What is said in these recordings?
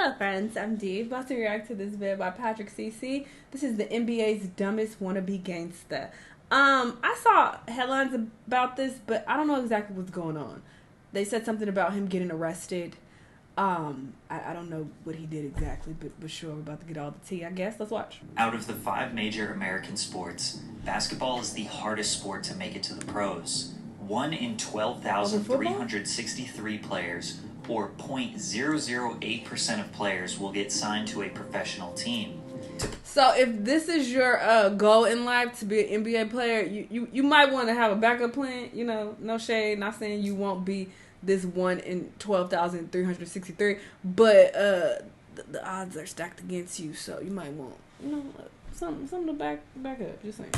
Hello, friends. I'm Dee. About to react to this video by Patrick CC. This is the NBA's dumbest wannabe gangster. I saw headlines about this, but I don't know exactly what's going on. They said something about him getting arrested. I don't know what he did exactly, but sure, we're about to get all the tea, I guess. Let's watch. Out of the 5 major American sports, basketball is the hardest sport to make it to the pros. 1 in 12,363 players, or 0.008% of players, will get signed to a professional team. So if this is your goal in life, to be an NBA player, you might want to have a backup plan. You know, no shade, not saying you won't be this 1 in 12,363, but the odds are stacked against you, so you might want, something to back up. Just saying.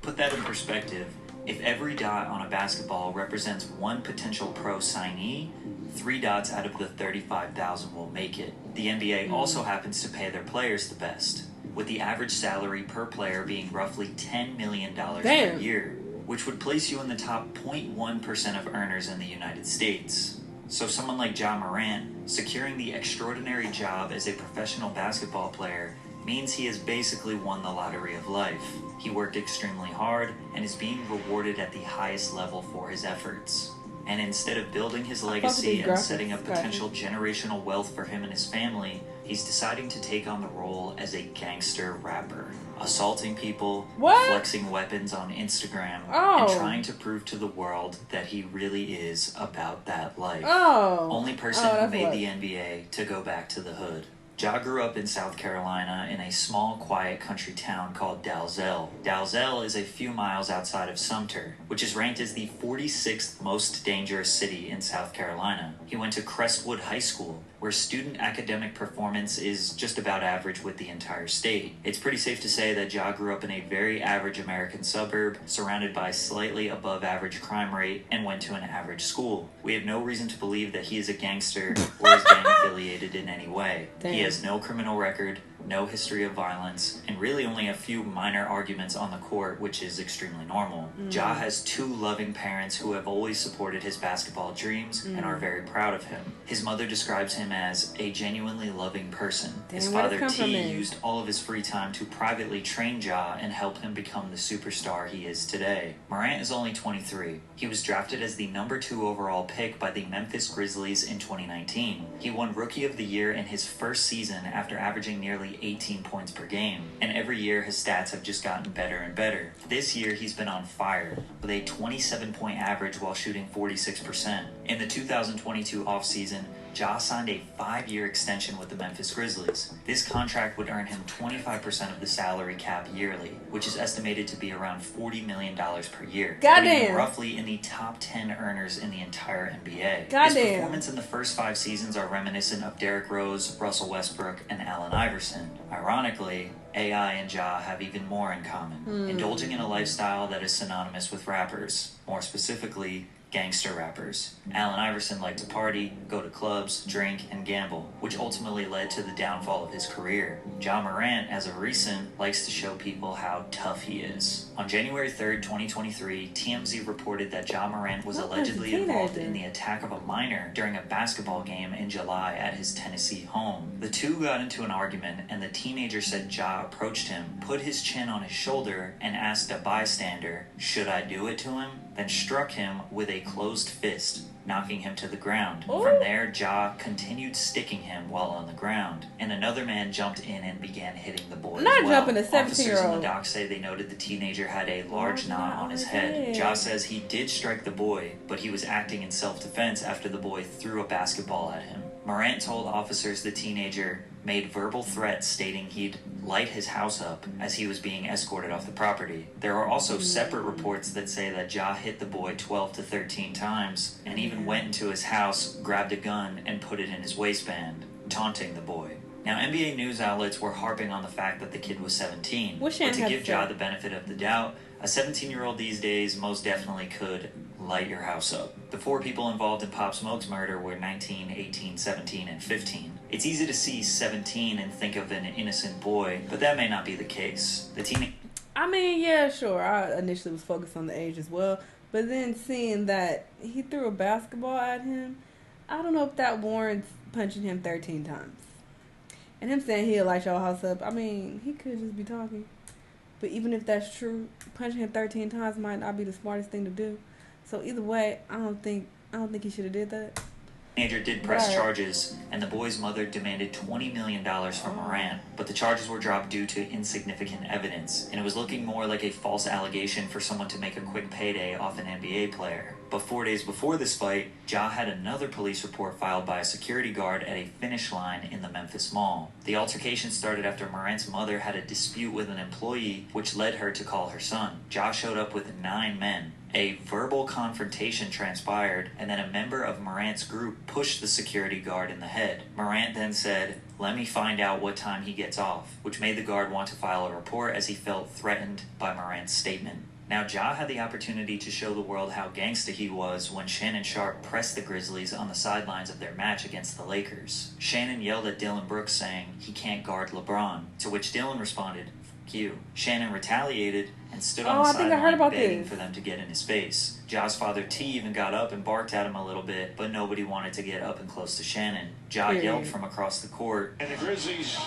Put that in perspective. If every dot on a basketball represents one potential pro signee, 3 dots out of the 35,000 will make it. The NBA also happens to pay their players the best, with the average salary per player being roughly $10 million per year, which would place you in the top 0.1% of earners in the United States. So someone like Ja Morant securing the extraordinary job as a professional basketball player means he has basically won the lottery of life. He worked extremely hard and is being rewarded at the highest level for his efforts. And instead of building his legacy and setting up potential generational wealth for him and his family, he's deciding to take on the role as a gangster rapper, assaulting people, flexing weapons on Instagram, and trying to prove to the world that he really is about that life. Only person who made the NBA to go back to the hood. Ja grew up in South Carolina in a small, quiet country town called Dalzell. Dalzell is a few miles outside of Sumter, which is ranked as the 46th most dangerous city in South Carolina. He went to Crestwood High School, where student academic performance is just about average with the entire state. It's pretty safe to say that Ja grew up in a very average American suburb, surrounded by slightly above average crime rate, and went to an average school. We have no reason to believe that he is a gangster or is gang affiliated in any way. He has no criminal record, no history of violence, and really only a few minor arguments on the court, which is extremely normal. Ja has 2 loving parents who have always supported his basketball dreams and are very proud of him. His mother describes him as a genuinely loving person. His father T used all of his free time to privately train Ja and help him become the superstar he is today. Morant is only 23. He was drafted as the number 2 overall pick by the Memphis Grizzlies in 2019. He won Rookie of the Year in his first season after averaging nearly 18 points per game, and every year his stats have just gotten better and better. This year he's been on fire, with a 27-point average while shooting 46%. In the 2022 offseason, Ja signed a 5-year extension with the Memphis Grizzlies. This contract would earn him 25% of the salary cap yearly, which is estimated to be around $40 million per year, putting him roughly in the top 10 earners in the entire NBA. His performance in the first 5 seasons are reminiscent of Derrick Rose, Russell Westbrook, and Allen Iverson. Ironically, AI and Ja have even more in common, indulging in a lifestyle that is synonymous with rappers, more specifically, gangster rappers. Allen Iverson liked to party, go to clubs, drink, and gamble, which ultimately led to the downfall of his career. Ja Morant, as of recent, likes to show people how tough he is. On January 3rd, 2023, TMZ reported that Ja Morant was allegedly involved in the attack of a minor during a basketball game in July at his Tennessee home. The two got into an argument, and the teenager said Ja approached him, put his chin on his shoulder, and asked a bystander, "Should I do it to him?" then struck him with a closed fist, knocking him to the ground. From there, Ja continued sticking him while on the ground, and another man jumped in and began hitting the boy Jumping a 17-year-old. Officers in the dock say they noted the teenager had a large knot on his head. Ja says he did strike the boy, but he was acting in self-defense after the boy threw a basketball at him. Morant told officers the teenager made verbal threats stating he'd light his house up as he was being escorted off the property. There are also separate reports that say that Ja hit the boy 12 to 13 times and even went into his house, grabbed a gun, and put it in his waistband, taunting the boy. Now, NBA news outlets were harping on the fact that the kid was 17, but to give Ja the benefit of the doubt, a 17-year-old these days most definitely could light your house up. The 4 people involved in Pop Smoke's murder were 19, 18, 17, and 15. It's easy to see 17 and think of an innocent boy, but that may not be the case. I mean, yeah, sure. I initially was focused on the age as well, but then seeing that he threw a basketball at him, I don't know if that warrants punching him 13 times. And him saying he'll light your house up, I mean, he could just be talking. But even if that's true, punching him 13 times might not be the smartest thing to do. So either way, I don't think he should have did that. Teenager did press charges, and the boy's mother demanded $20 million from Morant, but the charges were dropped due to insignificant evidence, and it was looking more like a false allegation for someone to make a quick payday off an NBA player. But 4 days before this fight, Ja had another police report filed by a security guard at a finish line in the Memphis Mall. The altercation started after Morant's mother had a dispute with an employee, which led her to call her son. Ja showed up with 9 men. A verbal confrontation transpired, and then a member of Morant's group pushed the security guard in the head. Morant then said, "Let me find out what time he gets off," which made the guard want to file a report as he felt threatened by Morant's statement. Now, Ja had the opportunity to show the world how gangsta he was when Shannon Sharpe pressed the Grizzlies on the sidelines of their match against the Lakers. Shannon yelled at Dillon Brooks saying he can't guard LeBron, to which Dillon responded, "F you." Shannon retaliated and stood on the sideline begging for them to get in his face. Ja's father T even got up and barked at him a little bit, but nobody wanted to get up and close to Shannon. Ja yelled from across the court, and the Grizzlies.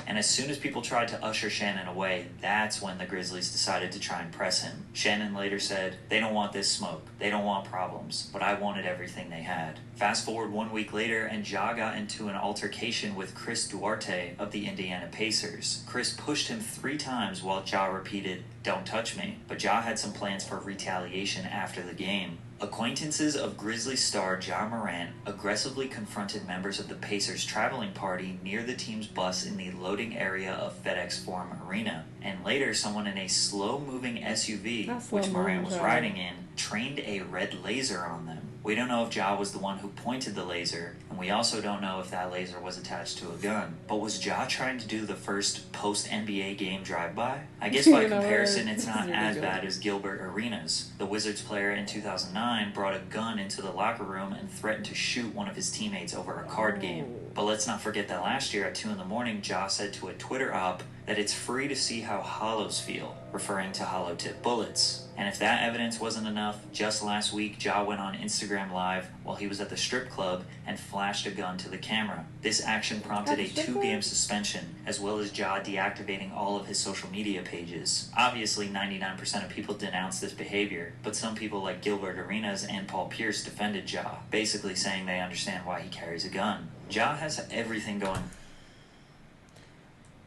And as soon as people tried to usher Shannon away, that's when the Grizzlies decided to try and press him. Shannon later said, "They don't want this smoke. They don't want problems. But I wanted everything they had." Fast forward 1 week later, and Ja got into an altercation with Chris Duarte of the Indiana Pacers. Chris pushed him 3 times while Ja repeated, "Don't touch me." But Ja had some plans for retaliation after the game. Acquaintances of Grizzlies star Ja Morant aggressively confronted members of the Pacers' traveling party near the team's bus in the loading area of FedEx Forum Arena. And later, someone in a slow-moving SUV, which Morant was riding in, trained a red laser on them. We don't know if Ja was the one who pointed the laser, and we also don't know if that laser was attached to a gun. But was Ja trying to do the first post-NBA game drive-by? I guess by comparison, it's not as bad as Gilbert Arenas. The Wizards player in 2009 brought a gun into the locker room and threatened to shoot one of his teammates over a card game. But let's not forget that last year at 2 a.m, Ja said to a Twitter op that it's free to see how hollows feel, referring to hollow-tip bullets. And if that evidence wasn't enough, just last week, Ja went on Instagram Live while he was at the strip club and flashed a gun to the camera. This action prompted a 2-game suspension, as well as Ja deactivating all of his social media pages. Obviously, 99% of people denounced this behavior, but some people like Gilbert Arenas and Paul Pierce defended Ja, basically saying they understand why he carries a gun. Ja has everything going.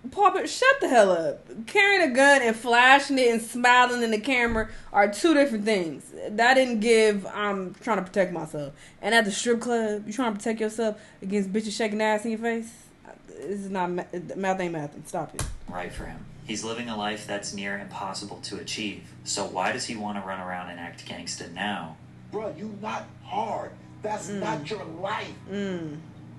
Papa, shut the hell up. Carrying a gun and flashing it and smiling in the camera are 2 different things. That didn't give, I'm trying to protect myself. And at the strip club, you trying to protect yourself against bitches shaking ass in your face? This is not, math ain't mathing. Stop it. Right for him. He's living a life that's near impossible to achieve. So why does he want to run around and act gangsta now? Bro, you not hard. That's not your life.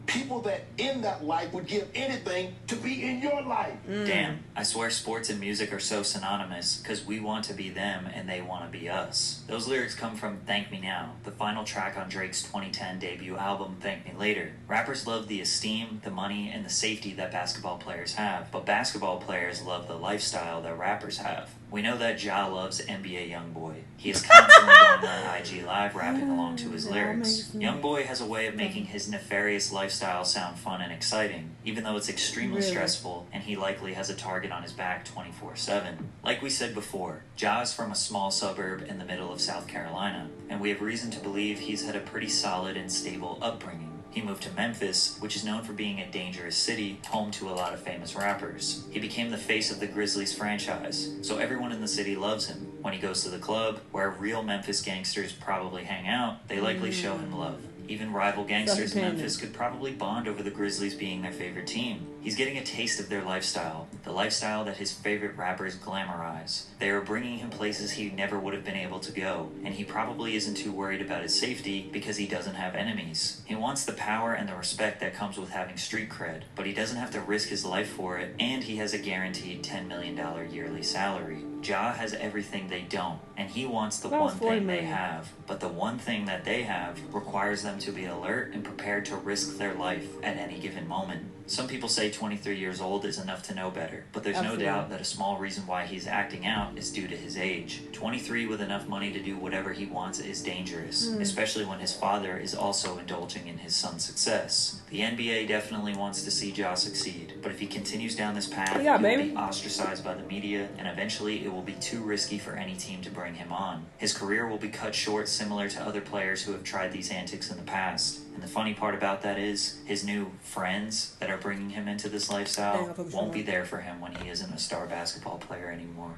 People that in that life would give anything to be in your life. Damn, I swear sports and music are so synonymous because we want to be them and they want to be us. Those lyrics come from Thank Me Now, the final track on Drake's 2010 debut album Thank Me Later. Rappers love the esteem, the money, and the safety that basketball players have, but basketball players love the lifestyle that rappers have. We know that Ja loves NBA Youngboy. He is constantly going on IG Live rapping along to his lyrics. Youngboy has a way of making his nefarious lifestyle sound fun and exciting, even though it's extremely stressful and he likely has a target on his back 24/7. Like we said before, Ja is from a small suburb in the middle of South Carolina, and we have reason to believe he's had a pretty solid and stable upbringing. He moved to Memphis, which is known for being a dangerous city, home to a lot of famous rappers. He became the face of the Grizzlies franchise, so everyone in the city loves him. When he goes to the club, where real Memphis gangsters probably hang out, they likely show him love. Even rival gangsters in Memphis could probably bond over the Grizzlies being their favorite team. He's getting a taste of their lifestyle, the lifestyle that his favorite rappers glamorize. They are bringing him places he never would have been able to go, and he probably isn't too worried about his safety because he doesn't have enemies. He wants the power and the respect that comes with having street cred, but he doesn't have to risk his life for it, and he has a guaranteed $10 million yearly salary. Ja has everything they don't, and he wants the one thing they have, but the one thing that they have requires them them to be alert and prepared to risk their life at any given moment. Some people say 23 years old is enough to know better, but there's Absolutely. no doubt that a small reason why he's acting out is due to his age. 23 with enough money to do whatever he wants is dangerous, especially when his father is also indulging in his son's success. The NBA definitely wants to see Ja succeed, but if he continues down this path, he will be ostracized by the media, and eventually it will be too risky for any team to bring him on. His career will be cut short similar to other players who have tried these antics in the past. And the funny part about that is, his new friends that are bringing him into this lifestyle won't be there for him when he isn't a star basketball player anymore.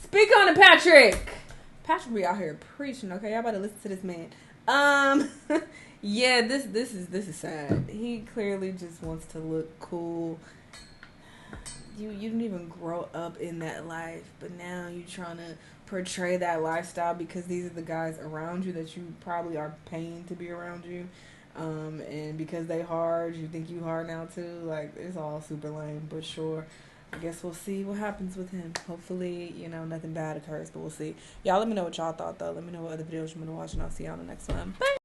Speak on it, Patrick! Patrick be out here preaching, okay? Y'all better listen to this man. Yeah, this is sad. He clearly just wants to look cool. You didn't even grow up in that life, but now you're trying to portray that lifestyle because these are the guys around you that you probably are paying to be around you. And because they hard, you think you hard now too. Like, it's all super lame, but sure. I guess we'll see what happens with him. Hopefully, nothing bad occurs, but we'll see. Y'all let me know what y'all thought, though. Let me know what other videos you want to watch, and I'll see y'all on the next one. Bye!